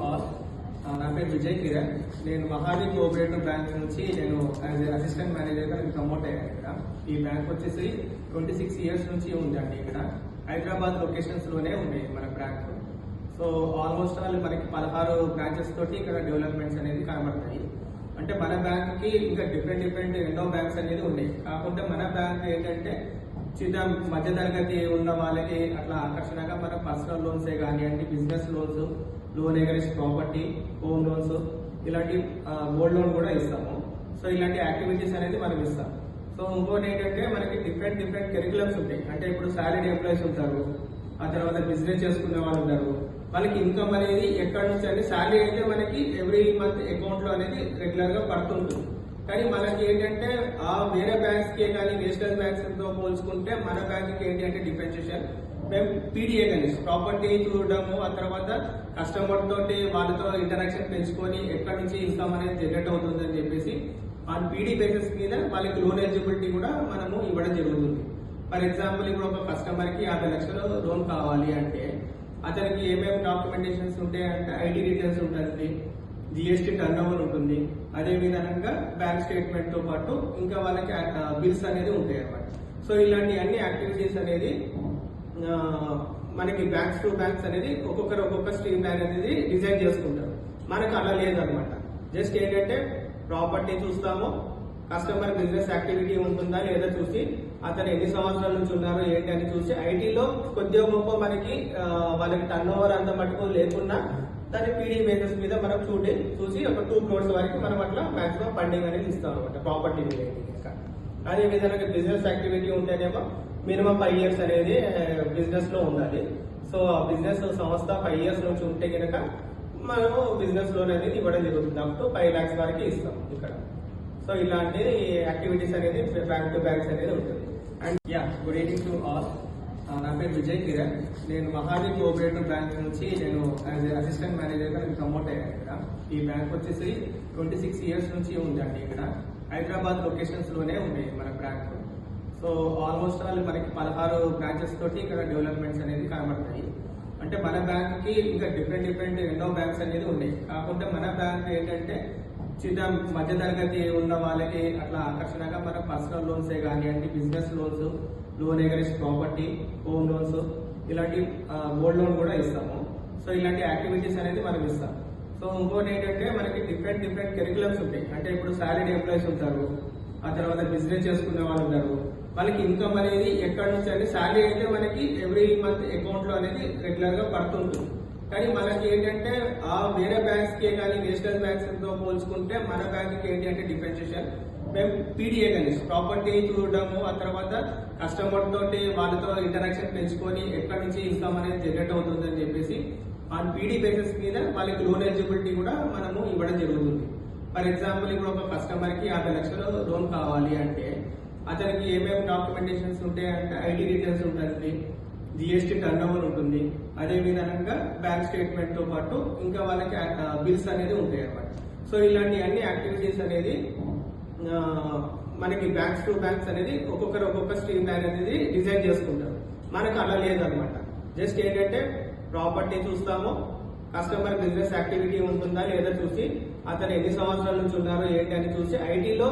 All. నా పేరు విజయ్ కిరణ్. నేను మహావీర్ కోఆపరేటివ్ బ్యాంక్ నుంచి నేను యాజ్ అసిస్టెంట్ మేనేజర్గా నేను ప్రమోట్ అయ్యాను. ఇక్కడ ఈ బ్యాంక్ వచ్చేసి 26 years నుంచి ఉందండి. ఇక్కడ హైదరాబాద్ లొకేషన్స్ లోనే ఉన్నాయి మన బ్యాంక్. సో ఆల్మోస్ట్ ఆల్ మనకి 16 బ్రాంచెస్ తోటి ఇక్కడ డెవలప్మెంట్స్ అనేది కనబడతాయి. అంటే మన బ్యాంక్ కి ఇంకా డిఫరెంట్ ఎన్నో బ్యాంక్స్ అనేది ఉన్నాయి. కాకుంటే మన బ్యాంక్ ఏంటంటే చిన్న మధ్య తరగతి ఉన్న వాళ్ళకి అట్లా ఆకర్షణగా మన పర్సనల్ లోన్సే కానివ్వండి, business loans, loan against property, home loans, ఇలాంటి గోల్డ్ లోన్ కూడా ఇస్తాము. సో ఇలాంటి యాక్టివిటీస్ అనేది మనం ఇస్తాం. సో ఇంకోటి ఏంటంటే మనకి డిఫరెంట్ కరికులమ్స్ ఉంటాయి. అంటే ఇప్పుడు సాలరీ ఎంప్లాయీస్ ఉంటారు, ఆ తర్వాత బిజినెస్ చేసుకునే వాళ్ళు ఉంటారు. వాళ్ళకి ఇన్కమ్ అనేది ఎక్కడి నుంచి అంటే శాలరీ అయితే మనకి ఎవ్రీ మంత్ అకౌంట్ లో అనేది రెగ్యులర్ గా పడుతుంటుంది. కానీ మనకి ఏంటంటే ఆ వేరే బ్యాంక్స్ కి కానీ నేషనల్ బ్యాంక్స్ తో పోల్చుకుంటే మన బ్యాంక్ కి ఏంటి అంటే డిఫరెన్షియేషన్ మేము పీడీఏ కానీ ప్రాపర్టీ చూడడము, ఆ తర్వాత కస్టమర్ తోటి వాళ్ళతో ఇంటరాక్షన్ పెంచుకొని ఎక్కడి నుంచి ఇన్కమ్ అనేది జనరేట్ అవుతుంది అని చెప్పేసి ఆ పీడీ బేసిస్ మీద వాళ్ళకి లోన్ ఎలిజిబిలిటీ కూడా మనము ఇవ్వడం జరుగుతుంది. ఫర్ ఎగ్జాంపుల్ ఇప్పుడు ఒక కస్టమర్ కి 50 లక్షలు లోన్ కావాలి అంటే అతనికి ఏమేమి డాక్యుమెంటేషన్స్ ఉంటాయి అంటే ఐడి డీటెయిల్స్ ఉంటుంది, జిఎస్టీ టర్న్ ఓవర్ ఉంటుంది, అదే విధంగా బ్యాంక్ స్టేట్మెంట్ తో పాటు ఇంకా వాళ్ళకి బిల్స్ అనేది ఉంటాయి అన్నమాట. సో ఇలాంటి అన్ని యాక్టివిటీస్ అనేది మనకి బ్యాంక్స్ టు బ్యాంక్స్ అనేది ఒక్కొక్క స్ట్రీమ్ లైన్ అనేది డిజైన్ చేసుకుంటారు. మనకు అలా లేదనమాట. జస్ట్ ఏంటంటే ప్రాపర్టీ చూస్తాము, కస్టమర్ బిజినెస్ యాక్టివిటీ ఉంటుందా లేదా చూసి అతను ఎన్ని సంవత్సరాల నుంచి ఉన్నారో ఏంటి అని చూసి ఐటీలో కొద్దిగా గొప్ప మనకి వాళ్ళకి టర్న్ ఓవర్ అంత మటుకు లేకున్నా దాని పీడీ బేసిస్ మీద మనం చూసి ఒక 2 crores వరకు మనం అట్లా మాక్సిమం ఫండింగ్ అనేది ఇస్తాం అనమాట ప్రాపర్టీ మీద. అదే విధంగా బిజినెస్ యాక్టివిటీ ఉంటేనేమో మినిమం 5 years అనేది బిజినెస్ లో ఉండాలి. సో ఆ బిజినెస్ సంస్థ 5 years నుంచి ఉంటే కనుక మనము బిజినెస్ లోన్ అనేది ఇవ్వడం జరుగుతుంది. అప్ టు 5 lakhs వరకు ఇస్తాం ఇక్కడ. సో ఇలాంటి యాక్టివిటీస్ అనేది బ్యాంక్ టు బ్యాంక్స్ అనేది ఉంటుంది. And good evening to all. నా పేరు విజయ్ కిరణ్. నేను మహావీర్ కోఆపరేటివ్ బ్యాంక్ నుంచి నేను యాజ్ అసిస్టెంట్ మేనేజర్గా నేను ప్రమోట్ అయ్యాను. ఇక్కడ ఈ బ్యాంక్ వచ్చేసి 26 years నుంచి ఉందండి. ఇక్కడ హైదరాబాద్ లొకేషన్స్ లోనే ఉన్నాయి మన బ్యాంక్. సో ఆల్మోస్ట్ ఆల్ మనకి 16 బ్రాంచెస్ తోటి ఇక్కడ డెవలప్మెంట్స్ అనేది కనబడతాయి. అంటే మన బ్యాంక్ కి ఇంకా డిఫరెంట్ ఎన్నో బ్యాంక్స్ అనేది ఉన్నాయి. కాకుంటే మన బ్యాంక్ ఏంటంటే చిన్న మధ్య తరగతి ఉన్న వాళ్ళకి అట్లా ఆకర్షణగా మన పర్సనల్ లోన్సే కానివ్వండి, business loans, loan against property, home loans, ఇలాంటి గోల్డ్ లోన్ కూడా ఇస్తాము. సో ఇలాంటి యాక్టివిటీస్ అనేది మనం ఇస్తాం. సో ఇంకోటి ఏంటంటే మనకి డిఫరెంట్ కరికులమ్స్ ఉంటాయి. అంటే ఇప్పుడు సాలరీ ఎంప్లాయీస్ ఉంటారు, ఆ తర్వాత బిజినెస్ చేసుకునే వాళ్ళు ఉంటారు. వాళ్ళకి ఇన్కమ్ అనేది ఎక్కడి నుంచి అంటే శాలరీ అయితే మనకి ఎవ్రీ మంత్ అకౌంట్ లో అనేది రెగ్యులర్ గా పడుతుంటుంది. కానీ మనకి ఏంటంటే ఆ వేరే బ్యాంక్స్ కి కానీ నేషనల్ బ్యాంక్స్ తో పోల్చుకుంటే మన బ్యాంక్ కి ఏంటి అంటే డిఫరెన్షియేషన్ మేము పీడీఏ కానీ ప్రాపర్టీ చూడడము, ఆ తర్వాత కస్టమర్ తోటి వాళ్ళతో ఇంటరాక్షన్ పెంచుకొని ఎక్కడి నుంచి ఇన్కమ్ అనేది జనరేట్ అవుతుంది అని చెప్పేసి ఆ పీడీ బేసిస్ మీద వాళ్ళకి లోన్ ఎలిజిబిలిటీ కూడా మనము ఇవ్వడం జరుగుతుంది. ఫర్ ఎగ్జాంపుల్ ఇప్పుడు ఒక కస్టమర్ కి 50 లక్షలు లోన్ కావాలి అంటే అతనికి ఏమేమి డాక్యుమెంటేషన్స్ ఉంటాయి అంటే ఐడి డీటెయిల్స్ ఉంటుంది, జిఎస్టీ టర్న్ ఓవర్ ఉంటుంది, అదే విధంగా బ్యాంక్ స్టేట్మెంట్ తో పాటు ఇంకా వాళ్ళకి బిల్స్ అనేది ఉంటాయి అన్నమాట. సో ఇలాంటి అన్ని యాక్టివిటీస్ అనేది మనకి బ్యాంక్స్ టు బ్యాంక్స్ అనేది ఒక్కొక్క స్ట్రీమ్ లైన్ అనేది డిజైన్ చేసుకుంటారు. మనకు అలా లేదనమాట. జస్ట్ ఏంటంటే ప్రాపర్టీ చూస్తాము, కస్టమర్ బిజినెస్ యాక్టివిటీ ఉంటుందా లేదా చూసి అతను ఎన్ని సంవత్సరాల నుంచి ఉన్నారో ఏంటి అని చూసి ఐటీలో